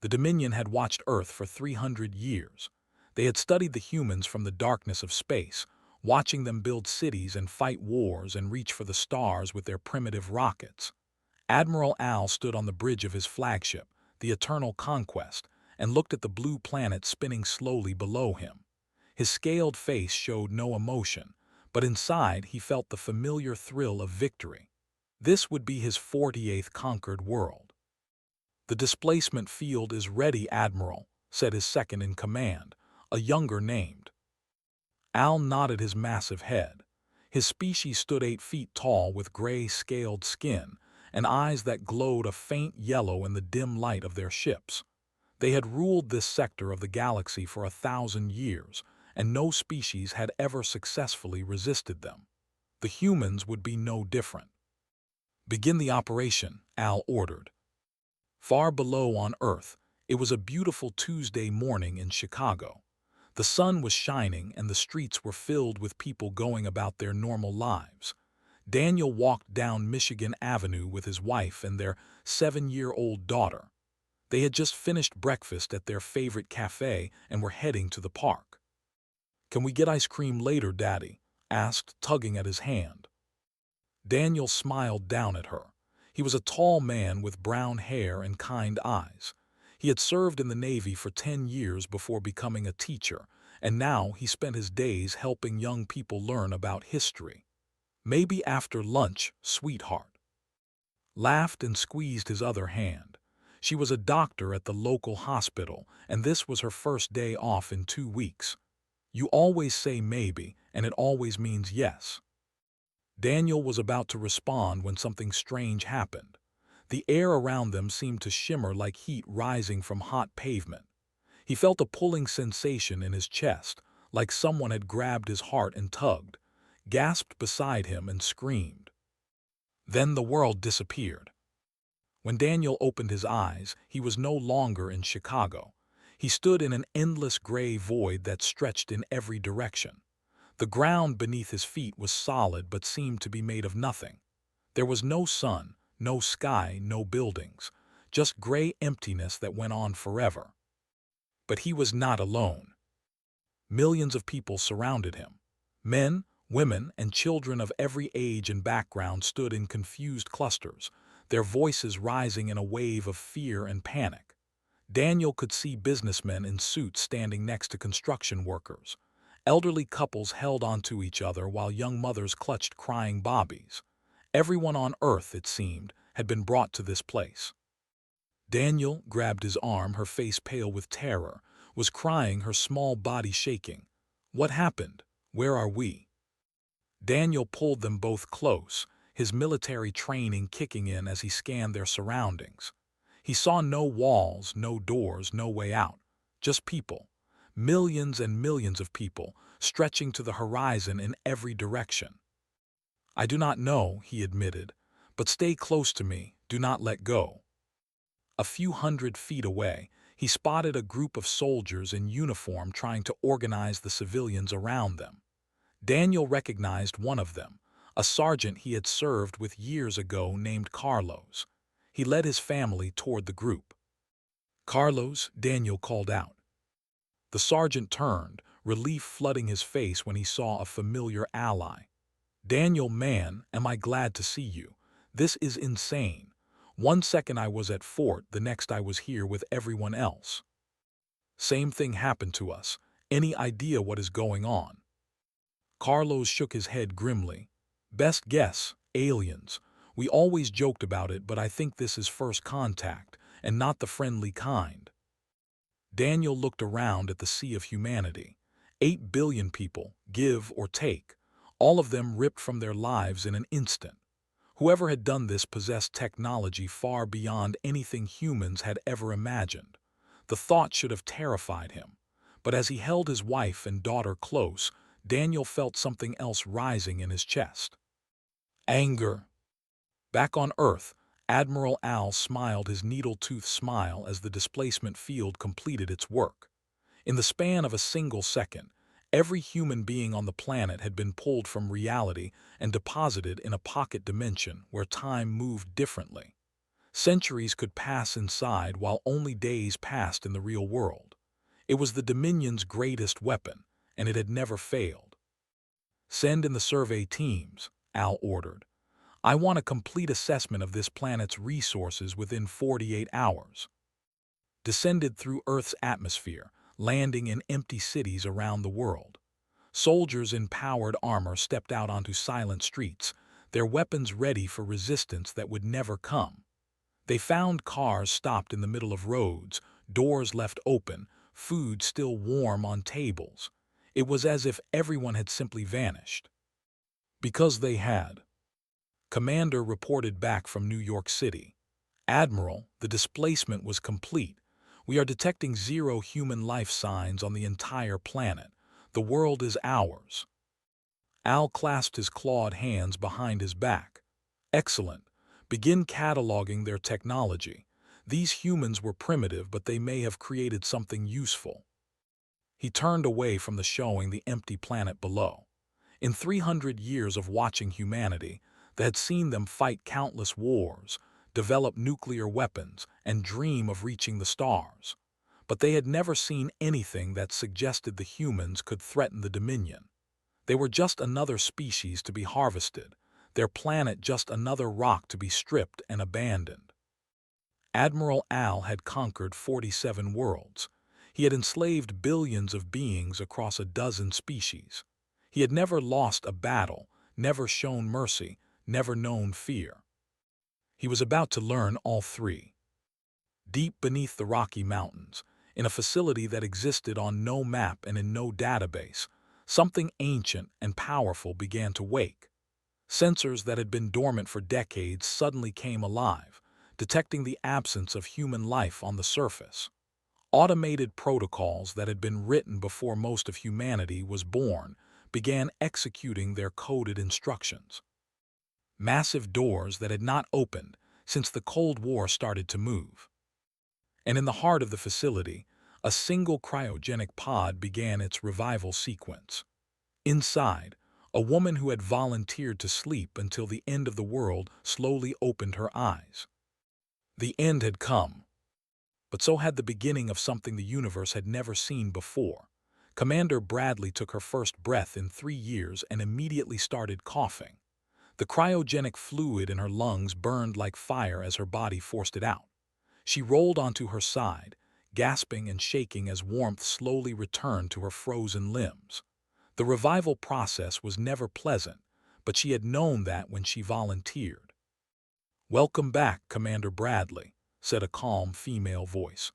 The Dominion had watched Earth for 300 years. They had studied the humans from the darkness of space, watching them build cities and fight wars and reach for the stars with their primitive rockets. Admiral Al stood on the bridge of his flagship, the Eternal Conquest, and looked at the blue planet spinning slowly below him. His scaled face showed no emotion, but inside he felt the familiar thrill of victory. This would be his 48th conquered world. "The displacement field is ready, Admiral," said his second-in-command, a younger named. Al nodded his massive head. His species stood 8 feet tall with gray scaled skin and eyes that glowed a faint yellow in the dim light of their ships. They had ruled this sector of the galaxy for 1,000 years, and no species had ever successfully resisted them. The humans would be no different. "Begin the operation," Al ordered. Far below on Earth, it was a beautiful Tuesday morning in Chicago. The sun was shining and the streets were filled with people going about their normal lives. Daniel walked down Michigan Avenue with his wife and their 7-year-old daughter. They had just finished breakfast at their favorite cafe and were heading to the park. "Can we get ice cream later, Daddy?" asked, tugging at his hand. Daniel smiled down at her. He was a tall man with brown hair and kind eyes. He had served in the Navy for 10 years before becoming a teacher, and now he spent his days helping young people learn about history. "Maybe after lunch, sweetheart." Laughed and squeezed his other hand. She was a doctor at the local hospital, and this was her first day off in 2 weeks. "You always say maybe, and it always means yes." Daniel was about to respond when something strange happened. The air around them seemed to shimmer like heat rising from hot pavement. He felt a pulling sensation in his chest, like someone had grabbed his heart and tugged, gasped beside him and screamed. Then the world disappeared. When Daniel opened his eyes, he was no longer in Chicago. He stood in an endless gray void that stretched in every direction. The ground beneath his feet was solid but seemed to be made of nothing. There was no sun, no sky, no buildings, just gray emptiness that went on forever. But he was not alone. Millions of people surrounded him. Men, women, and children of every age and background stood in confused clusters, their voices rising in a wave of fear and panic. Daniel could see businessmen in suits standing next to construction workers. Elderly couples held onto each other while young mothers clutched crying bobbies. Everyone on Earth, it seemed, had been brought to this place. Daniel grabbed his arm, her face pale with terror, was crying, her small body shaking. "What happened? Where are we?" Daniel pulled them both close, his military training kicking in as he scanned their surroundings. He saw no walls, no doors, no way out, just people. Millions and millions of people, stretching to the horizon in every direction. "I do not know," he admitted, "but stay close to me, do not let go." A few hundred feet away, he spotted a group of soldiers in uniform trying to organize the civilians around them. Daniel recognized one of them, a sergeant he had served with years ago named Carlos. He led his family toward the group. "Carlos," Daniel called out. The sergeant turned, relief flooding his face when he saw a familiar ally. "Daniel, man, am I glad to see you. This is insane. One second I was at fort, the next I was here with everyone else." "Same thing happened to us. Any idea what is going on?" Carlos shook his head grimly. "Best guess, aliens. We always joked about it, but I think this is first contact, and not the friendly kind." Daniel looked around at the sea of humanity. 8 billion people, give or take, all of them ripped from their lives in an instant. Whoever had done this possessed technology far beyond anything humans had ever imagined. The thought should have terrified him. But as he held his wife and daughter close, Daniel felt something else rising in his chest. Anger. Back on Earth, Admiral Al smiled his needle-tooth smile as the displacement field completed its work. In the span of a single second, every human being on the planet had been pulled from reality and deposited in a pocket dimension where time moved differently. Centuries could pass inside while only days passed in the real world. It was the Dominion's greatest weapon, and it had never failed. "Send in the survey teams," Al ordered. "I want a complete assessment of this planet's resources within 48 hours." Descended through Earth's atmosphere, landing in empty cities around the world. Soldiers in powered armor stepped out onto silent streets, their weapons ready for resistance that would never come. They found cars stopped in the middle of roads, doors left open, food still warm on tables. It was as if everyone had simply vanished. Because they had. Commander reported back from New York City. "Admiral, the displacement was complete. We are detecting zero human life signs on the entire planet. The world is ours." Al clasped his clawed hands behind his back. "Excellent. Begin cataloging their technology. These humans were primitive, but they may have created something useful." He turned away from the showing the empty planet below. In 300 years of watching humanity, they had seen them fight countless wars, develop nuclear weapons, and dream of reaching the stars. But they had never seen anything that suggested the humans could threaten the Dominion. They were just another species to be harvested, their planet just another rock to be stripped and abandoned. Admiral Al had conquered 47 worlds. He had enslaved billions of beings across a dozen species. He had never lost a battle, never shown mercy, never known fear. He was about to learn all three. Deep beneath the Rocky Mountains, in a facility that existed on no map and in no database, something ancient and powerful began to wake. Sensors that had been dormant for decades suddenly came alive, detecting the absence of human life on the surface. Automated protocols that had been written before most of humanity was born began executing their coded instructions. Massive doors that had not opened since the Cold War started to move. And in the heart of the facility, a single cryogenic pod began its revival sequence. Inside, a woman who had volunteered to sleep until the end of the world slowly opened her eyes. The end had come. But so had the beginning of something the universe had never seen before. Commander Bradley took her first breath in 3 years and immediately started coughing. The cryogenic fluid in her lungs burned like fire as her body forced it out. She rolled onto her side, gasping and shaking as warmth slowly returned to her frozen limbs. The revival process was never pleasant, but she had known that when she volunteered. "Welcome back, Commander Bradley," said a calm female voice.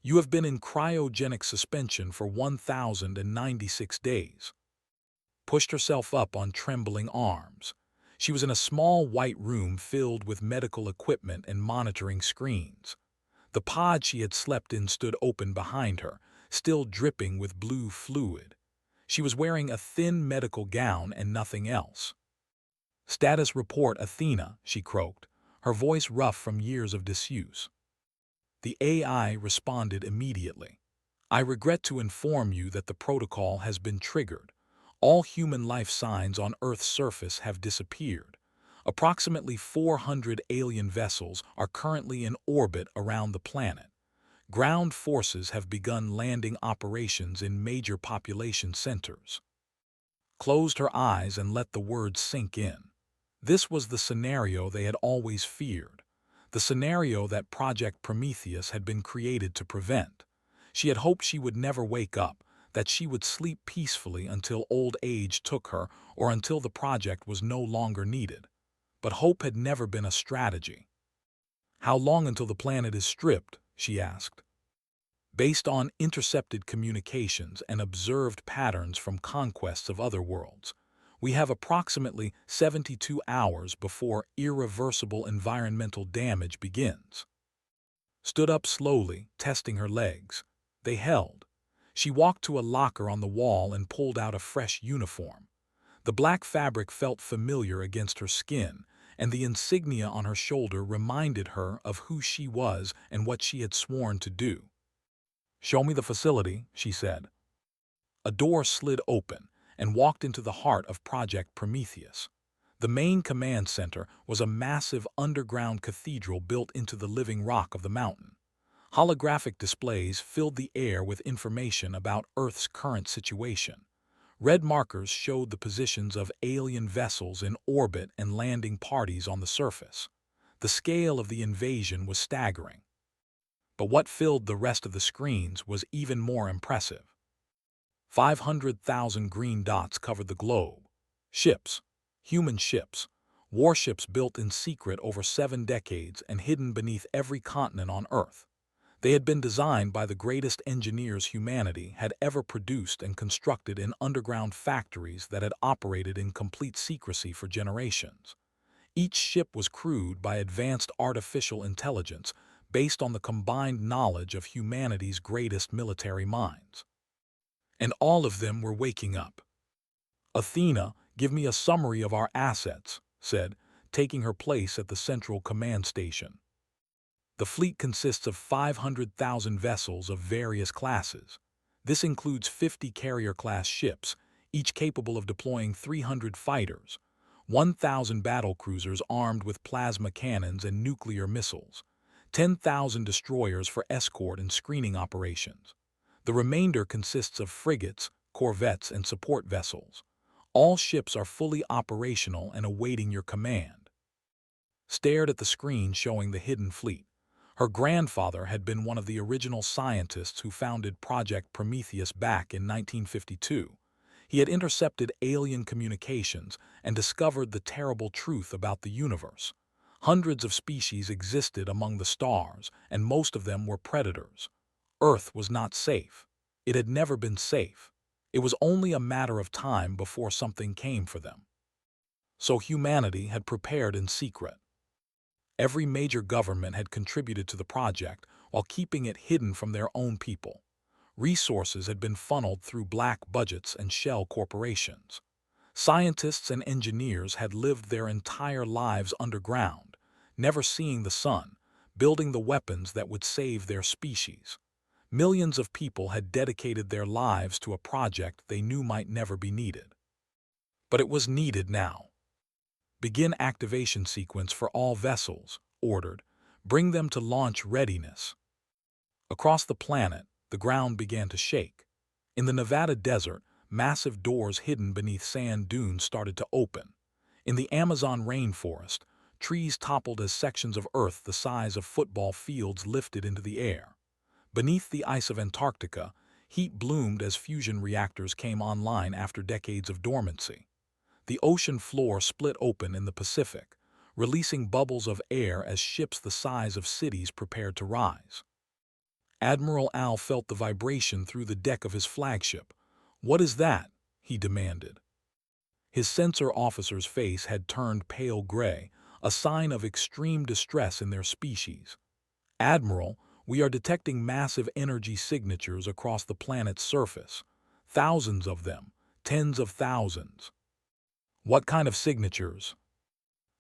"You have been in cryogenic suspension for 1,096 days." Pushed herself up on trembling arms. She was in a small white room filled with medical equipment and monitoring screens. The pod she had slept in stood open behind her, still dripping with blue fluid. She was wearing a thin medical gown and nothing else. "Status report, Athena," she croaked, her voice rough from years of disuse. The AI responded immediately. "I regret to inform you that the protocol has been triggered. All human life signs on Earth's surface have disappeared. Approximately 400 alien vessels are currently in orbit around the planet. Ground forces have begun landing operations in major population centers." Closed her eyes and let the words sink in. This was the scenario they had always feared. The scenario that Project Prometheus had been created to prevent. She had hoped she would never wake up, that she would sleep peacefully until old age took her or until the project was no longer needed. But hope had never been a strategy. "How long until the planet is stripped?" she asked. "Based on intercepted communications and observed patterns from conquests of other worlds, we have approximately 72 hours before irreversible environmental damage begins." Stood up slowly, testing her legs. They held. She walked to a locker on the wall and pulled out a fresh uniform. The black fabric felt familiar against her skin, and the insignia on her shoulder reminded her of who she was and what she had sworn to do. "Show me the facility," she said. A door slid open and walked into the heart of Project Prometheus. The main command center was a massive underground cathedral built into the living rock of the mountain. Holographic displays filled the air with information about Earth's current situation. Red markers showed the positions of alien vessels in orbit and landing parties on the surface. The scale of the invasion was staggering. But what filled the rest of the screens was even more impressive. 500,000 green dots covered the globe. Ships, human ships, warships built in secret over 7 decades and hidden beneath every continent on Earth. They had been designed by the greatest engineers humanity had ever produced and constructed in underground factories that had operated in complete secrecy for generations. Each ship was crewed by advanced artificial intelligence based on the combined knowledge of humanity's greatest military minds. And all of them were waking up. "Athena, give me a summary of our assets," said, taking her place at the central command station. The fleet consists of 500,000 vessels of various classes. This includes 50 carrier-class ships, each capable of deploying 300 fighters, 1,000 battlecruisers armed with plasma cannons and nuclear missiles, 10,000 destroyers for escort and screening operations. The remainder consists of frigates, corvettes, and support vessels. All ships are fully operational and awaiting your command. Stared at the screen showing the hidden fleet. Her grandfather had been one of the original scientists who founded Project Prometheus back in 1952. He had intercepted alien communications and discovered the terrible truth about the universe. Hundreds of species existed among the stars, and most of them were predators. Earth was not safe. It had never been safe. It was only a matter of time before something came for them. So humanity had prepared in secret. Every major government had contributed to the project while keeping it hidden from their own people. Resources had been funneled through black budgets and shell corporations. Scientists and engineers had lived their entire lives underground, never seeing the sun, building the weapons that would save their species. Millions of people had dedicated their lives to a project they knew might never be needed. But it was needed now. "Begin activation sequence for all vessels," ordered. "Bring them to launch readiness." Across the planet, the ground began to shake. In the Nevada desert, massive doors hidden beneath sand dunes started to open. In the Amazon rainforest, trees toppled as sections of Earth the size of football fields lifted into the air. Beneath the ice of Antarctica, heat bloomed as fusion reactors came online after decades of dormancy. The ocean floor split open in the Pacific, releasing bubbles of air as ships the size of cities prepared to rise. Admiral Al felt the vibration through the deck of his flagship. "What is that?" he demanded. His sensor officer's face had turned pale gray, a sign of extreme distress in their species. "Admiral, we are detecting massive energy signatures across the planet's surface. Thousands of them, tens of thousands." "What kind of signatures?"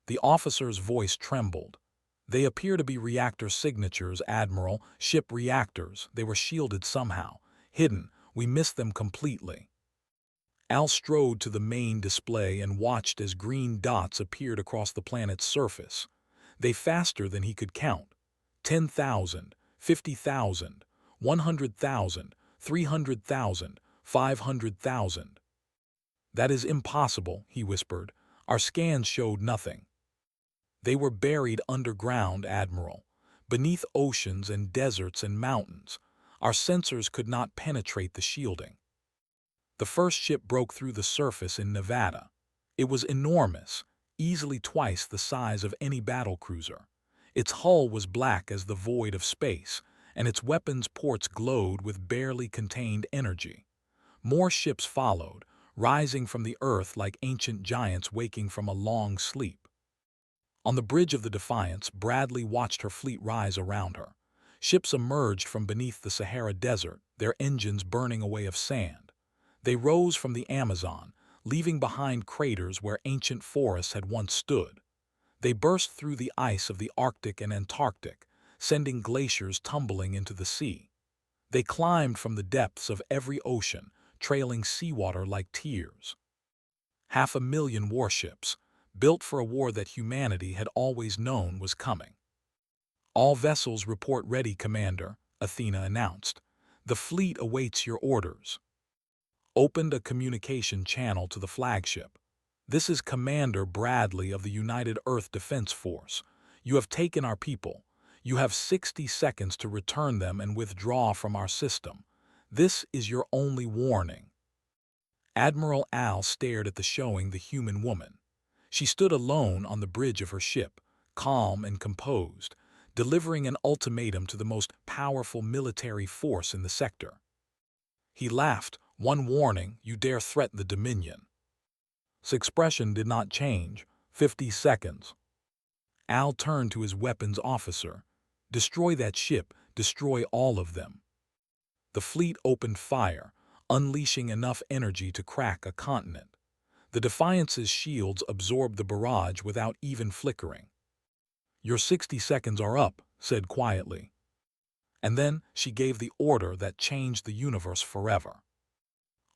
The officer's voice trembled. "They appear to be reactor signatures, Admiral, ship reactors. They were shielded somehow. Hidden. We missed them completely." Al strode to the main display and watched as green dots appeared across the planet's surface. They faster than he could count. 10,000, 50,000, 100,000, 300,000, 500,000. "That is impossible," he whispered. "Our scans showed nothing." "They were buried underground, Admiral, beneath oceans and deserts and mountains. Our sensors could not penetrate the shielding." The first ship broke through the surface in Nevada. It was enormous, easily twice the size of any battlecruiser. Its hull was black as the void of space, and its weapons ports glowed with barely contained energy. More ships followed, rising from the earth like ancient giants waking from a long sleep. On the bridge of the Defiance, Bradley watched her fleet rise around her. Ships emerged from beneath the Sahara Desert, their engines burning a way of sand. They rose from the Amazon, leaving behind craters where ancient forests had once stood. They burst through the ice of the Arctic and Antarctic, sending glaciers tumbling into the sea. They climbed from the depths of every ocean, trailing seawater like tears. 500,000 warships, built for a war that humanity had always known was coming. "All vessels report ready, Commander," Athena announced. "The fleet awaits your orders." Opened a communication channel to the flagship. "This is Commander Bradley of the United Earth Defense Force. You have taken our people. You have 60 seconds to return them and withdraw from our system. This is your only warning." Admiral Al stared at the showing the human woman. She stood alone on the bridge of her ship, calm and composed, delivering an ultimatum to the most powerful military force in the sector. He laughed. "One warning, you dare threaten the Dominion." His expression did not change. 50 seconds. Al turned to his weapons officer. "Destroy that ship, destroy all of them." The fleet opened fire, unleashing enough energy to crack a continent. The Defiance's shields absorbed the barrage without even flickering. "Your 60 seconds are up," said quietly. And then she gave the order that changed the universe forever.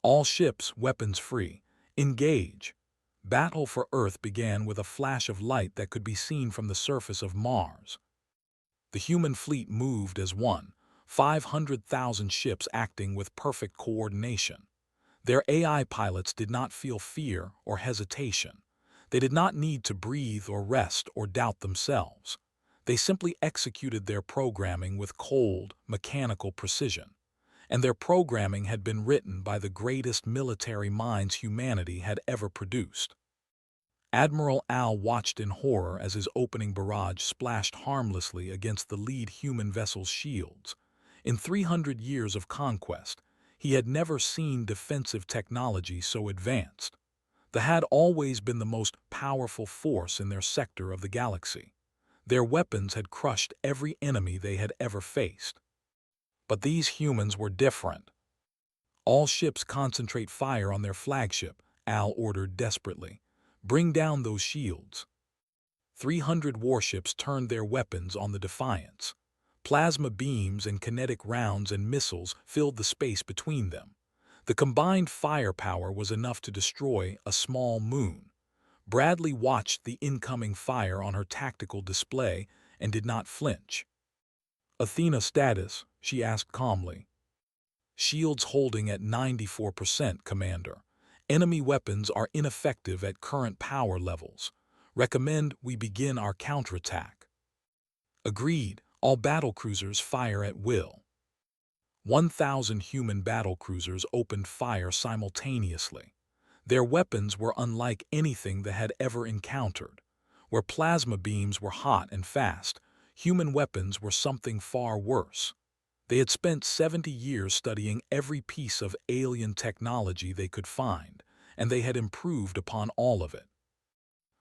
"All ships, weapons free. Engage." Battle for Earth began with a flash of light that could be seen from the surface of Mars. The human fleet moved as one, 500,000 ships acting with perfect coordination. Their AI pilots did not feel fear or hesitation. They did not need to breathe or rest or doubt themselves. They simply executed their programming with cold, mechanical precision. And their programming had been written by the greatest military minds humanity had ever produced. Admiral Al watched in horror as his opening barrage splashed harmlessly against the lead human vessel's shields. In 300 years of conquest, he had never seen defensive technology so advanced. They had always been the most powerful force in their sector of the galaxy. Their weapons had crushed every enemy they had ever faced. But these humans were different. "All ships concentrate fire on their flagship," Al ordered desperately. "Bring down those shields." 300 warships turned their weapons on the Defiance. Plasma beams and kinetic rounds and missiles filled the space between them. The combined firepower was enough to destroy a small moon. Bradley watched the incoming fire on her tactical display and did not flinch. "Athena status?" she asked calmly. "Shields holding at 94%, Commander. Enemy weapons are ineffective at current power levels. Recommend we begin our counterattack." "Agreed. All battlecruisers fire at will." 1,000 human battlecruisers opened fire simultaneously. Their weapons were unlike anything they had ever encountered. Where plasma beams were hot and fast, human weapons were something far worse. They had spent 70 years studying every piece of alien technology they could find, and they had improved upon all of it.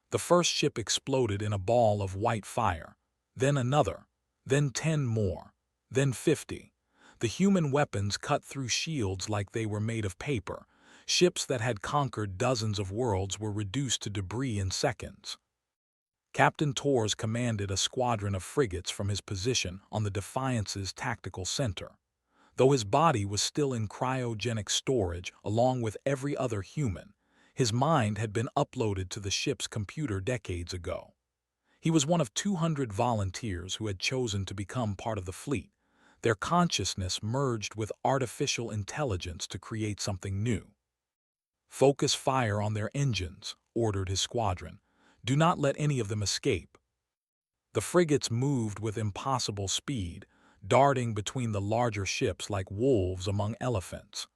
The first ship exploded in a ball of white fire, then another, then 10 more, then 50. The human weapons cut through shields like they were made of paper. Ships that had conquered dozens of worlds were reduced to debris in seconds. Captain Torres commanded a squadron of frigates from his position on the Defiance's tactical center. Though his body was still in cryogenic storage along with every other human, his mind had been uploaded to the ship's computer decades ago. He was one of 200 volunteers who had chosen to become part of the fleet. Their consciousness merged with artificial intelligence to create something new. "Focus fire on their engines," ordered his squadron. "Do not let any of them escape." The frigates moved with impossible speed, darting between the larger ships like wolves among elephants.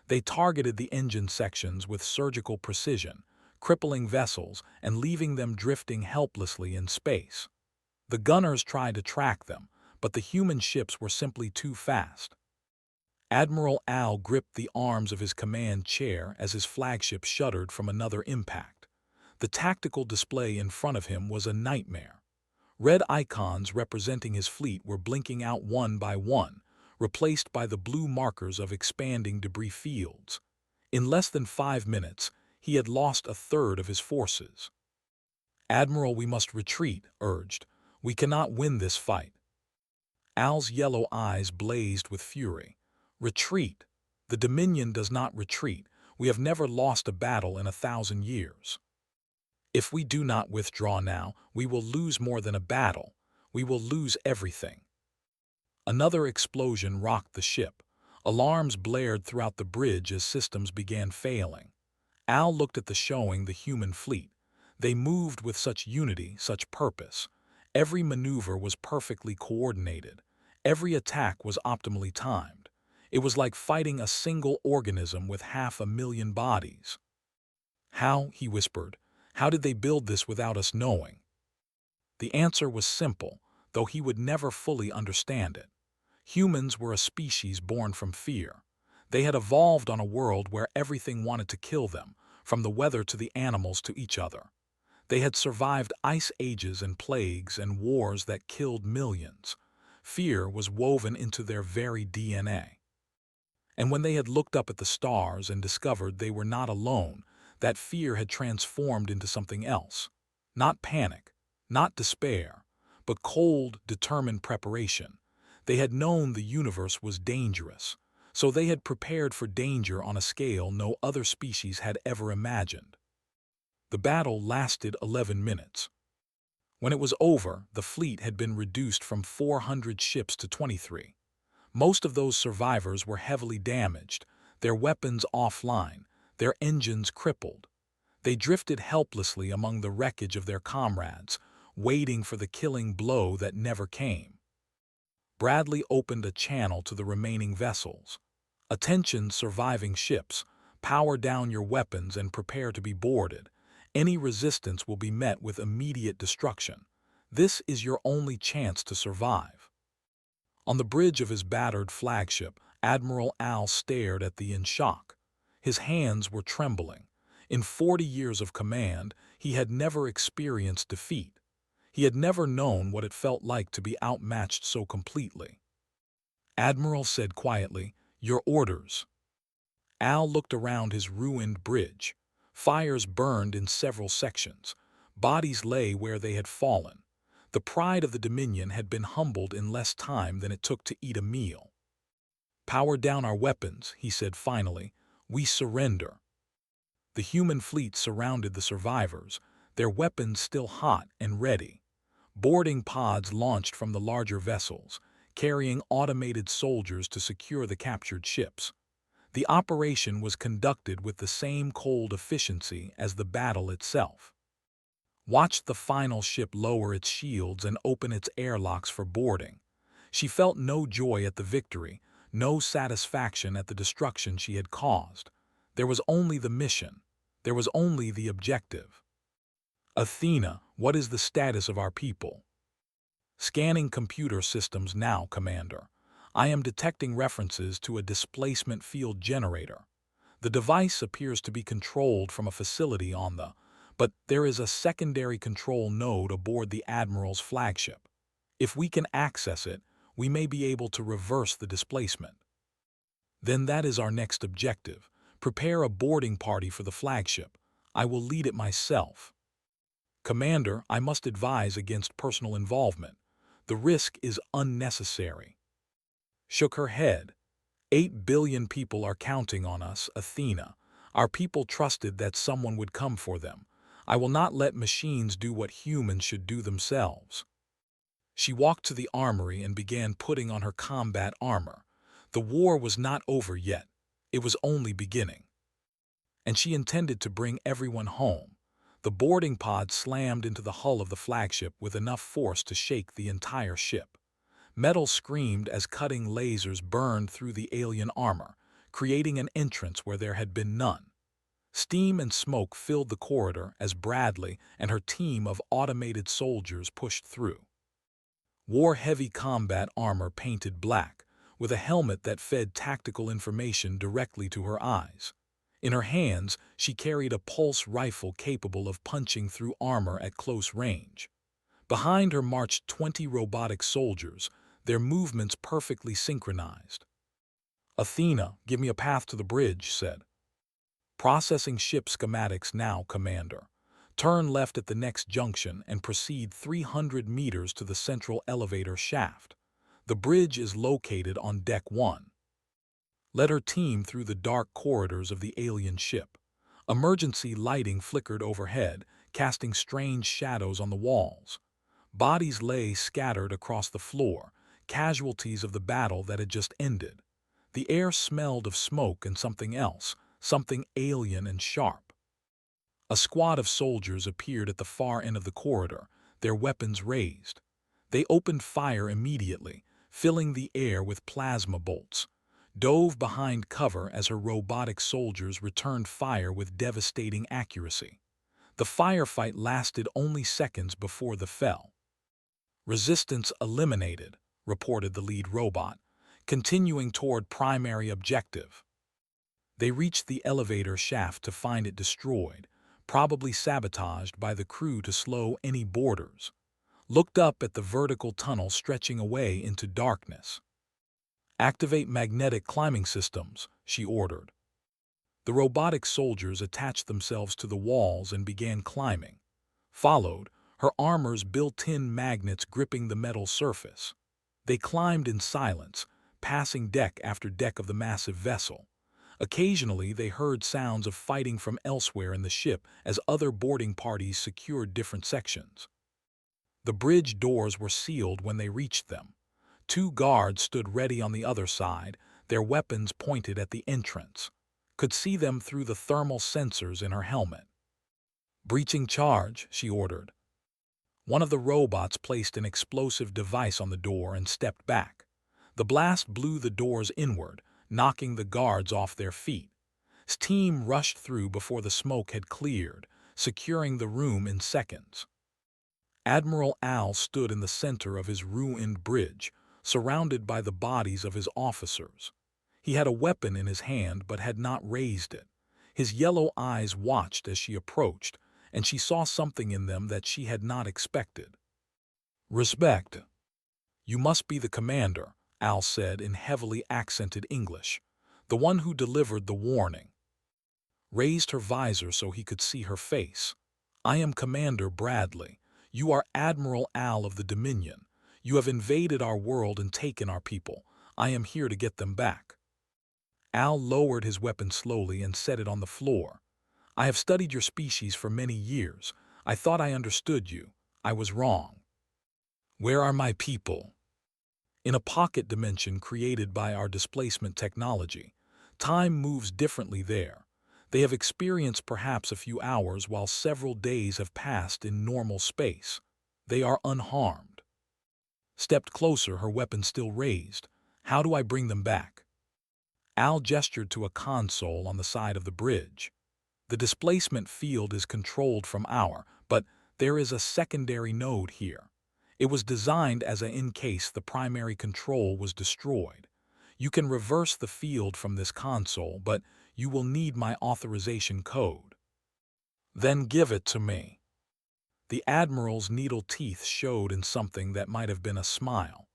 They targeted the engine sections with surgical precision, crippling vessels and leaving them drifting helplessly in space. The gunners tried to track them, but the human ships were simply too fast. Admiral Al gripped the arms of his command chair as his flagship shuddered from another impact. The tactical display in front of him was a nightmare. Red icons representing his fleet were blinking out one by one, replaced by the blue markers of expanding debris fields. In less than 5 minutes, he had lost a third of his forces. "Admiral, we must retreat," urged. "We cannot win this fight." Al's yellow eyes blazed with fury. "Retreat? The Dominion does not retreat. We have never lost a battle in 1,000 years." If we do not withdraw now, we will lose more than a battle. We will lose everything. Another explosion rocked the ship. Alarms blared throughout the bridge as systems began failing. Al looked at the showing the human fleet. They moved with such unity, such purpose. Every maneuver was perfectly coordinated. Every attack was optimally timed. It was like fighting a single organism with 500,000 bodies. How, he whispered, how did they build this without us knowing? The answer was simple, though he would never fully understand it. Humans were a species born from fear. They had evolved on a world where everything wanted to kill them, from the weather to the animals to each other. They had survived ice ages and plagues and wars that killed millions. Fear was woven into their very DNA. And when they had looked up at the stars and discovered they were not alone, that fear had transformed into something else. Not panic, not despair, but cold, determined preparation. They had known the universe was dangerous, so they had prepared for danger on a scale no other species had ever imagined. The battle lasted 11 minutes. When it was over, the fleet had been reduced from 400 ships to 23. Most of those survivors were heavily damaged, their weapons offline, their engines crippled. They drifted helplessly among the wreckage of their comrades, waiting for the killing blow that never came. Bradley opened a channel to the remaining vessels. "Attention, surviving ships, power down your weapons and prepare to be boarded. Any resistance will be met with immediate destruction. This is your only chance to survive." On the bridge of his battered flagship, Admiral Al stared at the in shock. His hands were trembling. In 40 years of command, he had never experienced defeat. He had never known what it felt like to be outmatched so completely. Admiral said quietly, "Your orders." Al looked around his ruined bridge. Fires burned in several sections. Bodies lay where they had fallen. The pride of the Dominion had been humbled in less time than it took to eat a meal. "Power down our weapons," he said finally. "We surrender." The human fleet surrounded the survivors, their weapons still hot and ready. Boarding pods launched from the larger vessels, carrying automated soldiers to secure the captured ships. The operation was conducted with the same cold efficiency as the battle itself. Watched the final ship lower its shields and open its airlocks for boarding. She felt no joy at the victory, no satisfaction at the destruction she had caused. There was only the mission. There was only the objective. "Athena, what is the status of our people?" "Scanning computer systems now, Commander. I am detecting references to a displacement field generator. The device appears to be controlled from a facility on but there is a secondary control node aboard the Admiral's flagship. If we can access it, we may be able to reverse the displacement." "Then that is our next objective. Prepare a boarding party for the flagship. I will lead it myself." "Commander, I must advise against personal involvement. The risk is unnecessary." Shook her head. 8 billion people are counting on us, Athena. Our people trusted that someone would come for them. I will not let machines do what humans should do themselves." She walked to the armory and began putting on her combat armor. The war was not over yet. It was only beginning. And she intended to bring everyone home. The boarding pod slammed into the hull of the flagship with enough force to shake the entire ship. Metal screamed as cutting lasers burned through the alien armor, creating an entrance where there had been none. Steam and smoke filled the corridor as Bradley and her team of automated soldiers pushed through. Wore heavy combat armor painted black, with a helmet that fed tactical information directly to her eyes. In her hands, she carried a pulse rifle capable of punching through armor at close range. Behind her marched 20 robotic soldiers, their movements perfectly synchronized. "Athena, give me a path to the bridge," said. "Processing ship schematics now, Commander. Turn left at the next junction and proceed 300 meters to the central elevator shaft. The bridge is located on Deck 1. Led her team through the dark corridors of the alien ship. Emergency lighting flickered overhead, casting strange shadows on the walls. Bodies lay scattered across the floor, casualties of the battle that had just ended. The air smelled of smoke and something else, something alien and sharp. A squad of soldiers appeared at the far end of the corridor, their weapons raised. They opened fire immediately, filling the air with plasma bolts, dove behind cover as her robotic soldiers returned fire with devastating accuracy. The firefight lasted only seconds before the fell. "Resistance eliminated," reported the lead robot, continuing toward primary objective. They reached the elevator shaft to find it destroyed, probably sabotaged by the crew to slow any boarders. Looked up at the vertical tunnel stretching away into darkness. "Activate magnetic climbing systems," she ordered. The robotic soldiers attached themselves to the walls and began climbing. Followed, her armor's built-in magnets gripping the metal surface. They climbed in silence, passing deck after deck of the massive vessel. Occasionally, they heard sounds of fighting from elsewhere in the ship as other boarding parties secured different sections. The bridge doors were sealed when they reached them. Two guards stood ready on the other side, their weapons pointed at the entrance. Could see them through the thermal sensors in her helmet. "Breaching charge," she ordered. One of the robots placed an explosive device on the door and stepped back. The blast blew the doors inward, knocking the guards off their feet. His team rushed through before the smoke had cleared, securing the room in seconds. Admiral Al stood in the center of his ruined bridge, surrounded by the bodies of his officers. He had a weapon in his hand but had not raised it. His yellow eyes watched as she approached, and she saw something in them that she had not expected. "Respect. You must be the commander," Al said in heavily accented English, "the one who delivered the warning." Raised her visor so he could see her face. "I am Commander Bradley. You are Admiral Al of the Dominion. You have invaded our world and taken our people. I am here to get them back." Al lowered his weapon slowly and set it on the floor. "I have studied your species for many years. I thought I understood you. I was wrong. Where are my people?" "In a pocket dimension created by our displacement technology. Time moves differently there. They have experienced perhaps a few hours while several days have passed in normal space. They are unharmed." Stepped closer, her weapon still raised. "How do I bring them back?" Al gestured to a console on the side of the bridge. "The displacement field is controlled from but there is a secondary node here. It was designed as in case the primary control was destroyed. You can reverse the field from this console, but you will need my authorization code." "Then give it to me." The Admiral's needle teeth showed in something that might have been a smile.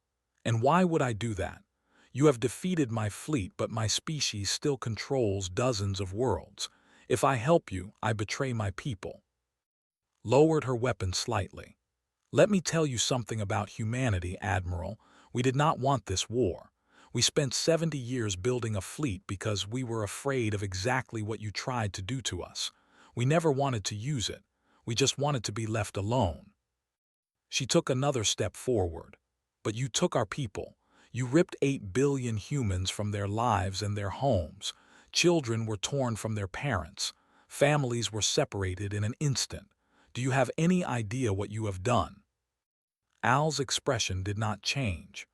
"And why would I do that? You have defeated my fleet, but my species still controls dozens of worlds. If I help you, I betray my people." Lowered her weapon slightly. "Let me tell you something about humanity, Admiral. We did not want this war. We spent 70 years building a fleet because we were afraid of exactly what you tried to do to us. We never wanted to use it. We just wanted to be left alone." She took another step forward. "But you took our people. You ripped 8 billion humans from their lives and their homes. Children were torn from their parents. Families were separated in an instant. Do you have any idea what you have done?" Al's expression did not change.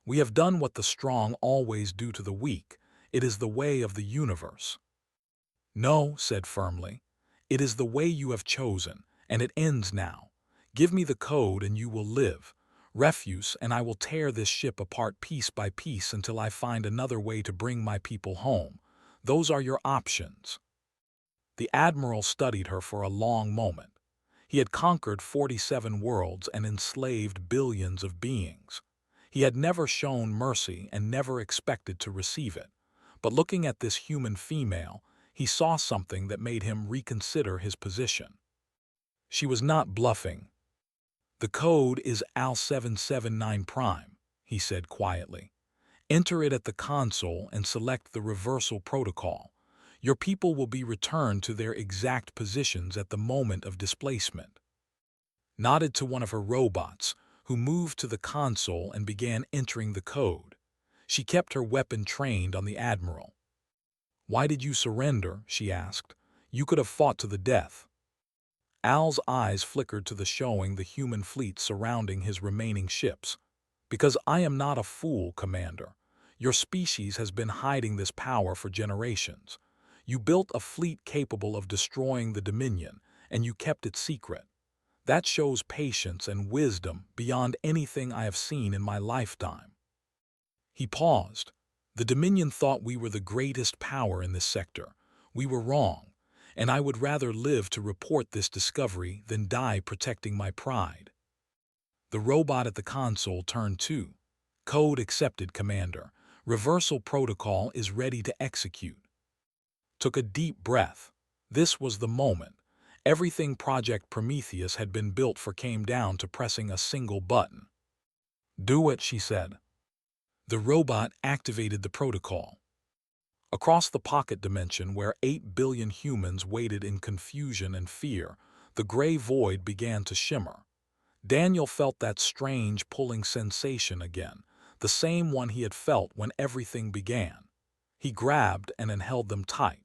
"We have done what the strong always do to the weak. It is the way of the universe." "No," said firmly. "It is the way you have chosen, and it ends now. Give me the code and you will live. Refuse, and I will tear this ship apart piece by piece until I find another way to bring my people home. Those are your options." The Admiral studied her for a long moment. He had conquered 47 worlds and enslaved billions of beings. He had never shown mercy and never expected to receive it. But looking at this human female, he saw something that made him reconsider his position. She was not bluffing. "The code is AL779 Prime," he said quietly. "Enter it at the console and select the reversal protocol. Your people will be returned to their exact positions at the moment of displacement. Nodded to one of her robots, who moved to the console and began entering the code. She kept her weapon trained on the Admiral. "Why did you surrender?" she asked. "You could have fought to the death." Al's eyes flickered to the showing the human fleet surrounding his remaining ships. "Because I am not a fool, Commander. Your species has been hiding this power for generations. You built a fleet capable of destroying the Dominion, and you kept it secret. That shows patience and wisdom beyond anything I have seen in my lifetime." He paused. "The Dominion thought we were the greatest power in this sector. We were wrong, and I would rather live to report this discovery than die protecting my pride." The robot at the console turned too. "Code accepted, Commander. Reversal protocol is ready to execute." Took a deep breath. This was the moment. Everything Project Prometheus had been built for came down to pressing a single button. "Do it," she said. The robot activated the protocol. Across the pocket dimension where 8 billion humans waited in confusion and fear, the gray void began to shimmer. Daniel felt that strange pulling sensation again, the same one he had felt when everything began. He grabbed and held them tight.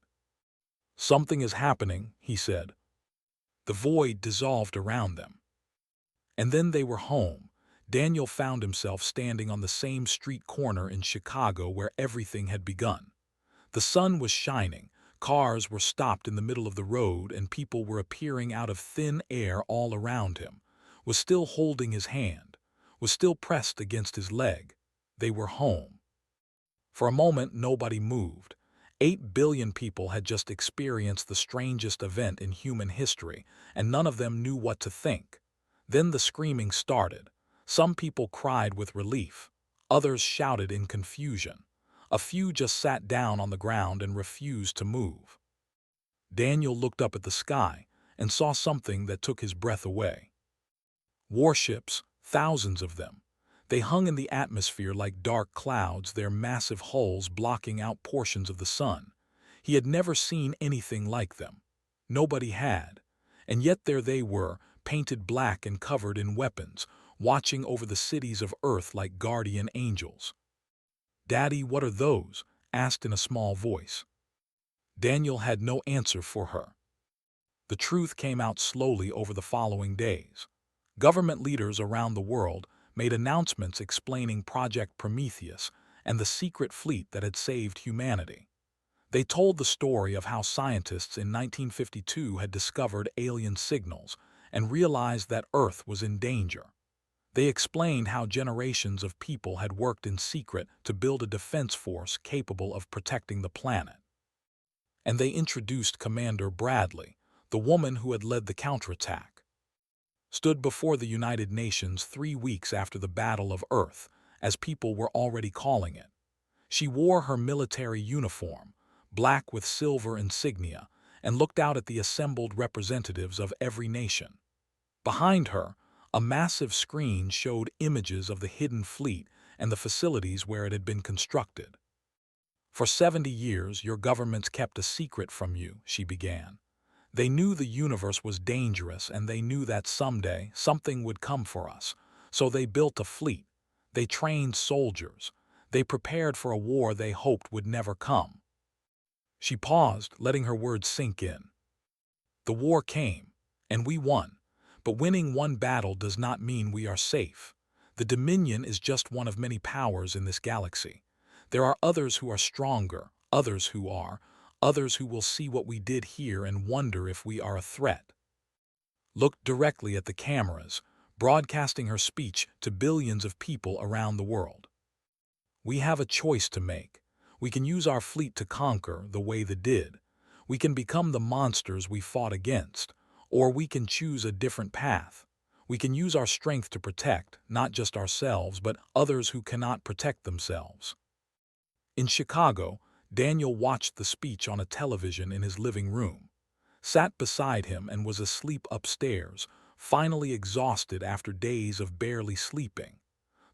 "Something is happening," he said. The void dissolved around them. And then they were home. Daniel found himself standing on the same street corner in Chicago where everything had begun. The sun was shining, cars were stopped in the middle of the road, and people were appearing out of thin air all around him. Was still holding his hand, was still pressed against his leg. They were home. For a moment, nobody moved. 8 billion people had just experienced the strangest event in human history, and none of them knew what to think. Then the screaming started. Some people cried with relief. Others shouted in confusion. A few just sat down on the ground and refused to move. Daniel looked up at the sky and saw something that took his breath away. Warships, thousands of them. They hung in the atmosphere like dark clouds, their massive hulls blocking out portions of the sun. He had never seen anything like them. Nobody had. And yet there they were, painted black and covered in weapons, watching over the cities of Earth like guardian angels. "Daddy, what are those?" asked in a small voice. Daniel had no answer for her. The truth came out slowly over the following days. Government leaders around the world made announcements explaining Project Prometheus and the secret fleet that had saved humanity. They told the story of how scientists in 1952 had discovered alien signals and realized that Earth was in danger. They explained how generations of people had worked in secret to build a defense force capable of protecting the planet. And they introduced Commander Bradley, the woman who had led the counterattack. Stood before the United Nations 3 weeks after the Battle of Earth, as people were already calling it. She wore her military uniform, black with silver insignia, and looked out at the assembled representatives of every nation. Behind her, a massive screen showed images of the hidden fleet and the facilities where it had been constructed. "For 70 years, your governments kept a secret from you," she began. "They knew the universe was dangerous, and they knew that someday something would come for us. So they built a fleet. They trained soldiers. They prepared for a war they hoped would never come." She paused, letting her words sink in. "The war came, and we won. But winning one battle does not mean we are safe. The Dominion is just one of many powers in this galaxy. There are others who are stronger, others who will see what we did here and wonder if we are a threat." Looked directly at the cameras, broadcasting her speech to billions of people around the world. "We have a choice to make. We can use our fleet to conquer the way they did. We can become the monsters we fought against. Or we can choose a different path. We can use our strength to protect, not just ourselves, but others who cannot protect themselves." In Chicago, Daniel watched the speech on a television in his living room. Sat beside him and was asleep upstairs, finally exhausted after days of barely sleeping.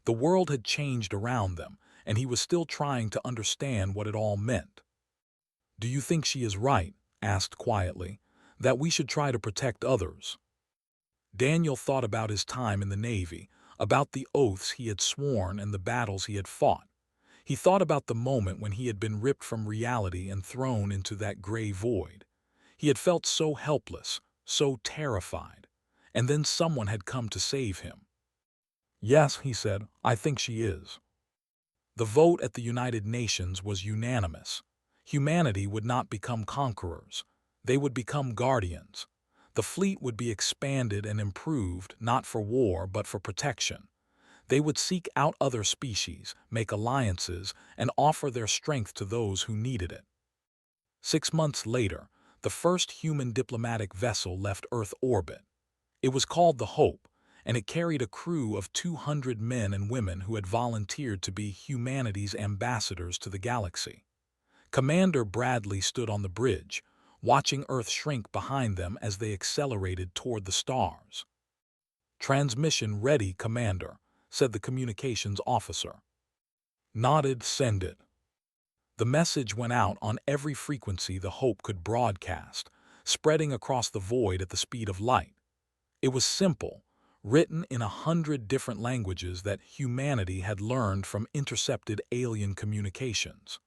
The world had changed around them, and he was still trying to understand what it all meant. "Do you think she is right?" asked quietly. "That we should try to protect others?" Daniel thought about his time in the Navy, about the oaths he had sworn and the battles he had fought. He thought about the moment when he had been ripped from reality and thrown into that gray void. He had felt so helpless, so terrified, and then someone had come to save him. "Yes," he said, "I think she is." The vote at the United Nations was unanimous. Humanity would not become conquerors. They would become guardians. The fleet would be expanded and improved, not for war but for protection. They would seek out other species, make alliances, and offer their strength to those who needed it. 6 months later, the first human diplomatic vessel left Earth orbit. It was called the Hope, and it carried a crew of 200 men and women who had volunteered to be humanity's ambassadors to the galaxy. Commander Bradley stood on the bridge, watching Earth shrink behind them as they accelerated toward the stars. "Transmission ready, Commander," said the communications officer. Nodded, "Send it." The message went out on every frequency the Hope could broadcast, spreading across the void at the speed of light. It was simple, written in 100 different languages that humanity had learned from intercepted alien communications.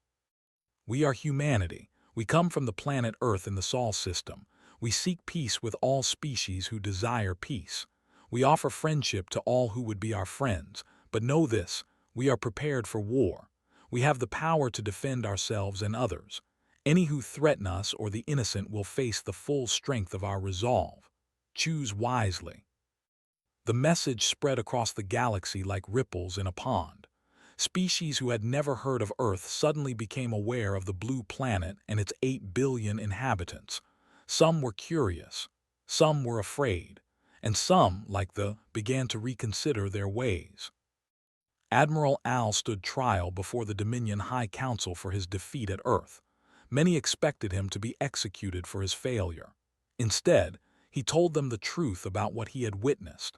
"We are humanity. We come from the planet Earth in the Sol system. We seek peace with all species who desire peace. We offer friendship to all who would be our friends. But know this, we are prepared for war. We have the power to defend ourselves and others. Any who threaten us or the innocent will face the full strength of our resolve. Choose wisely." The message spread across the galaxy like ripples in a pond. Species who had never heard of Earth suddenly became aware of the blue planet and its 8 billion inhabitants. Some were curious, some were afraid, and some, like the, began to reconsider their ways. Admiral Al stood trial before the Dominion High Council for his defeat at Earth. Many expected him to be executed for his failure. Instead, he told them the truth about what he had witnessed.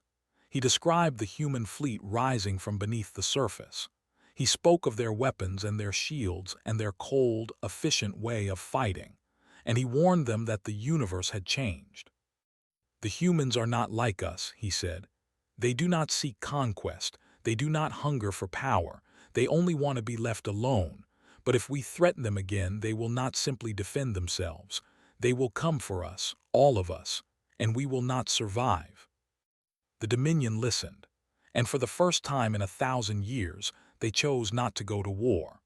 He described the human fleet rising from beneath the surface. He spoke of their weapons and their shields and their cold, efficient way of fighting, and he warned them that the universe had changed. "The humans are not like us," he said. "They do not seek conquest. They do not hunger for power. They only want to be left alone. But if we threaten them again, they will not simply defend themselves. They will come for us, all of us, and we will not survive." The Dominion listened, and for the first time in 1,000 years, they chose not to go to war.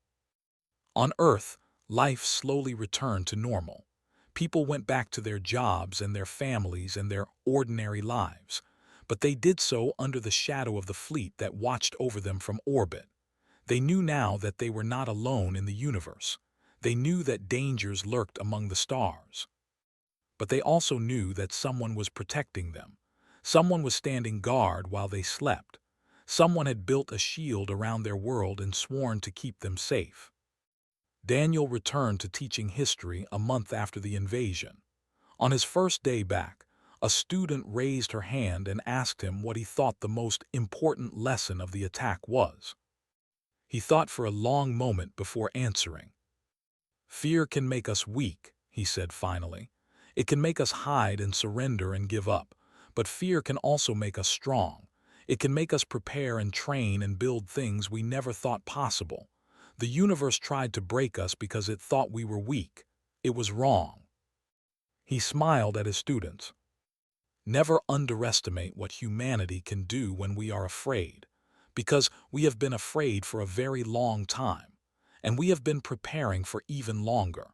On Earth, life slowly returned to normal. People went back to their jobs and their families and their ordinary lives, but they did so under the shadow of the fleet that watched over them from orbit. They knew now that they were not alone in the universe. They knew that dangers lurked among the stars. But they also knew that someone was protecting them. Someone was standing guard while they slept. Someone had built a shield around their world and sworn to keep them safe. Daniel returned to teaching history a month after the invasion. On his first day back, a student raised her hand and asked him what he thought the most important lesson of the attack was. He thought for a long moment before answering. "Fear can make us weak," he said finally. "It can make us hide and surrender and give up. But fear can also make us strong. It can make us prepare and train and build things we never thought possible. The universe tried to break us because it thought we were weak. It was wrong." He smiled at his students. "Never underestimate what humanity can do when we are afraid, because we have been afraid for a very long time, and we have been preparing for even longer."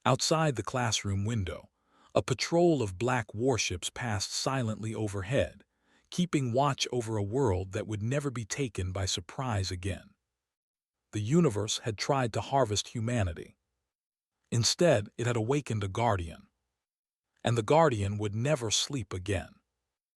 Outside the classroom window, a patrol of black warships passed silently overhead, keeping watch over a world that would never be taken by surprise again. The universe had tried to harvest humanity. Instead, it had awakened a guardian. And the guardian would never sleep again.